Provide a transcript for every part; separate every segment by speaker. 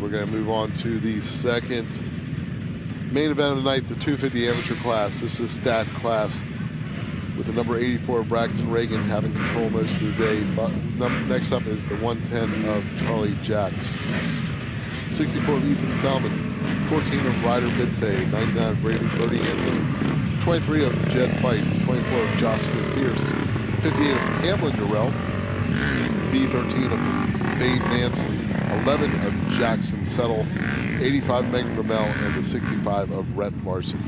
Speaker 1: we're going to move on to the second main event of the night, the 250 amateur class. This is stat class with the number 84 Braxton Reagan having control most of the day. Next up is the 110 of Charlie Jacks. 64 of Ethan Salmon, 14 of Ryder Bitze, 99 of Brody Hansen, 23 of Jed Fife, 24 of Jocelyn Pierce, 58 of Camlin Durrell, B13 of Bade Nance, 11 of Jackson Settle, 85 of Megan Ramel, and the 65 of Rhett Larson.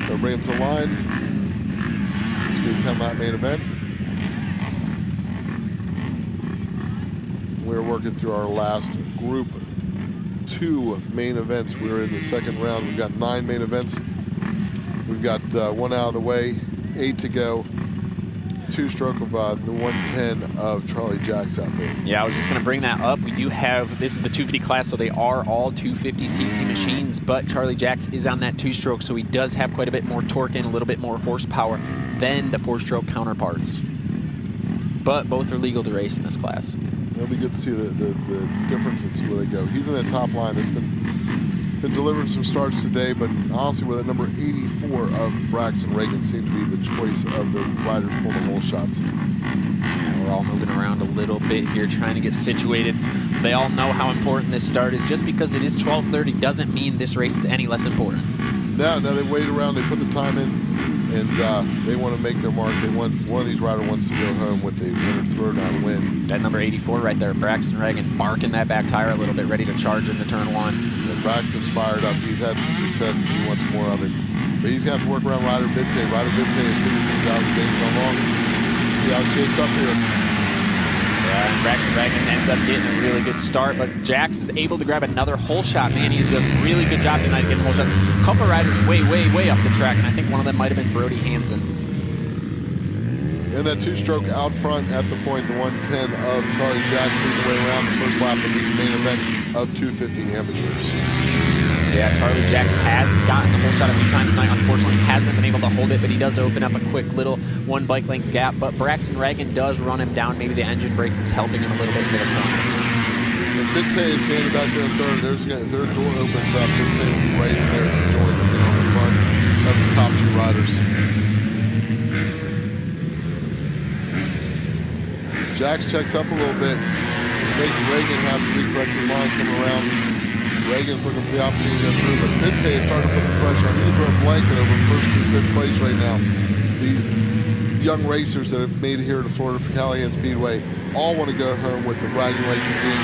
Speaker 1: So bring him to the line. It's going to be a 10-lap main event. We're working through our last group 2 main events. We're in the second round. We've got 9 main events. We've got 1 out of the way, 8 to go. 2-stroke of the 110 of Charlie Jacks out there.
Speaker 2: Yeah, I was just going to bring that up. We do have, this is the 250 class, so they are all 250cc machines, but Charlie Jacks is on that 2-stroke, so he does have quite a bit more torque and a little bit more horsepower than the 4-stroke counterparts. But both are legal to race in this class.
Speaker 1: It'll be good to see the difference and see where they go. He's in that top line. It's been delivering some starts today, but honestly, with that number 84 of Braxton Reagan seemed to be the choice of the riders pulling the whole shots.
Speaker 2: And we're all moving around a little bit here, trying to get situated. They all know how important this start is. Just because it is 12:30 doesn't mean this race is any less important.
Speaker 1: No, they wait around, they put the time in, and they want to make their mark. They want, one of these riders wants to go home with a winner throwdown win.
Speaker 2: That number 84 right there, Braxton Reagan, barking that back tire a little bit, ready to charge into turn 1.
Speaker 1: And Braxton's fired up. He's had some success, and he wants more of it. But he's going to have to work around Ryder Bitze. Ryder Bitze is figuring things out as the game's gone long. See how it shapes up here.
Speaker 2: Yeah, and Braxton Reagan ends up getting a really good start, but Jax is able to grab another hole shot. Man, he's done a really good job tonight getting hole shots. A couple riders way up the track, and I think one of them might have been Brody Hansen.
Speaker 1: And that 2-stroke out front at the point, the 110 of Charlie Jacks leading the way around the first lap of this main event of 250 amateurs.
Speaker 2: Yeah, Charlie Jacks has gotten the whole shot a few times tonight. Unfortunately, hasn't been able to hold it, but he does open up a quick little 1 bike length gap. But Braxton Reagan does run him down. Maybe the engine braking is helping him a little bit to the front.
Speaker 1: And Bitze is standing back there in third. If their door opens up, Bitze will be right in there to join them on the front of the top 2 riders. Jacks checks up a little bit. Makes Reagan have to recorrect his line coming around. Reagan's looking for the opportunity to go through, but Bitze is starting to put the pressure on. He's throwing a blanket over first through 5th place right now. These young racers that have made it here to Florida for Callahan Speedway all want to go home with the bragging rights of being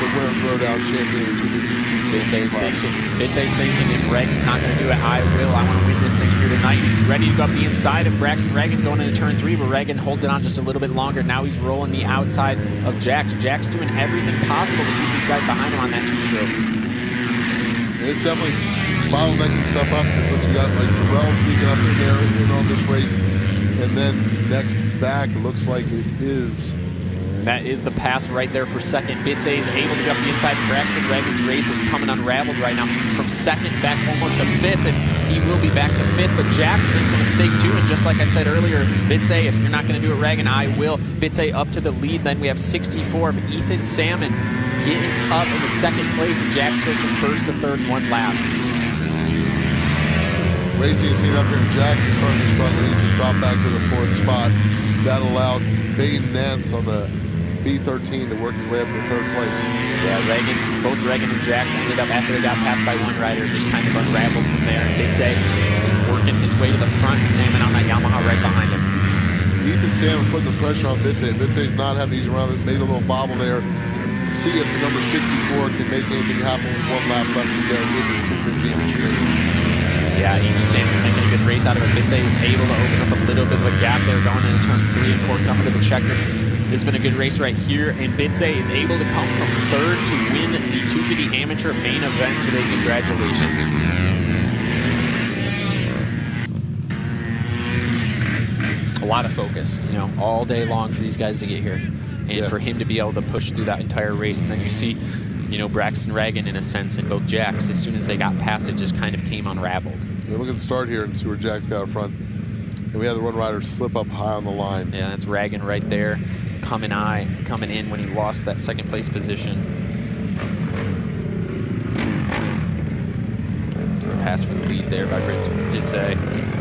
Speaker 1: the winner Throwdown champion in 250cc class.
Speaker 2: Bitze's thinking, if Reagan's not going to do it, I will. I want to win this thing here tonight. He's ready to go up the inside of Braxton Reagan going into turn 3, but Reagan holds it on just a little bit longer. Now he's rolling the outside of Jax. Jax doing everything possible to keep these guys behind him on that 2-stroke.
Speaker 1: It's definitely bottlenecking stuff up because look, you got like Durrell sneaking up in there on this race, and then next back looks like it is.
Speaker 2: That is the pass right there for second. Bitze is able to get up the inside. Braxton Reagan's race is coming unraveled right now. From second back almost to 5th, and he will be back to 5th. But Jax makes a mistake too, and just like I said earlier, Bitze, if you're not going to do it, Reagan, I will. Bitze up to the lead. Then we have 64 of Ethan Salmon getting up in the 2nd place, and Jax goes from 1st to 3rd in 1 lap.
Speaker 1: Racing is heating up here. Jax is starting to struggle. He just dropped back to the 4th spot. That allowed Bade Nance on the B13 to work his way up to 3rd place.
Speaker 2: Yeah, both Reagan and Jax ended up, after they got passed by 1 rider, just kind of unraveled from there. And Bitze is working his way to the front. Salmon on that Yamaha right behind him.
Speaker 1: Ethan Salmon putting the pressure on Bitze. Bitze's not having easy around it. Made a little bobble there. See if the number 64 can make anything happen with 1 lap left to go in this 250 amateur.
Speaker 2: Yeah, Ethan Salmon's making a good race out of it. Bitze was able to open up a little bit of a gap there going into turns 3 and 4 coming to the checker. This has been a good race right here, and Bitze is able to come from 3rd to win the 250 amateur main event today. Congratulations. A lot of focus, all day long for these guys to get here. And for him to be able to push through that entire race. And then you see, Braxton Reagan, in a sense, and both Jacks, as soon as they got past it, just kind of came unraveled.
Speaker 1: We look at the start here and see where Jacks got up front. And we had the 1 rider slip up high on the line.
Speaker 2: Yeah, that's Reagan right there. coming in when he lost that second place position. Pass for the lead there by Fitze.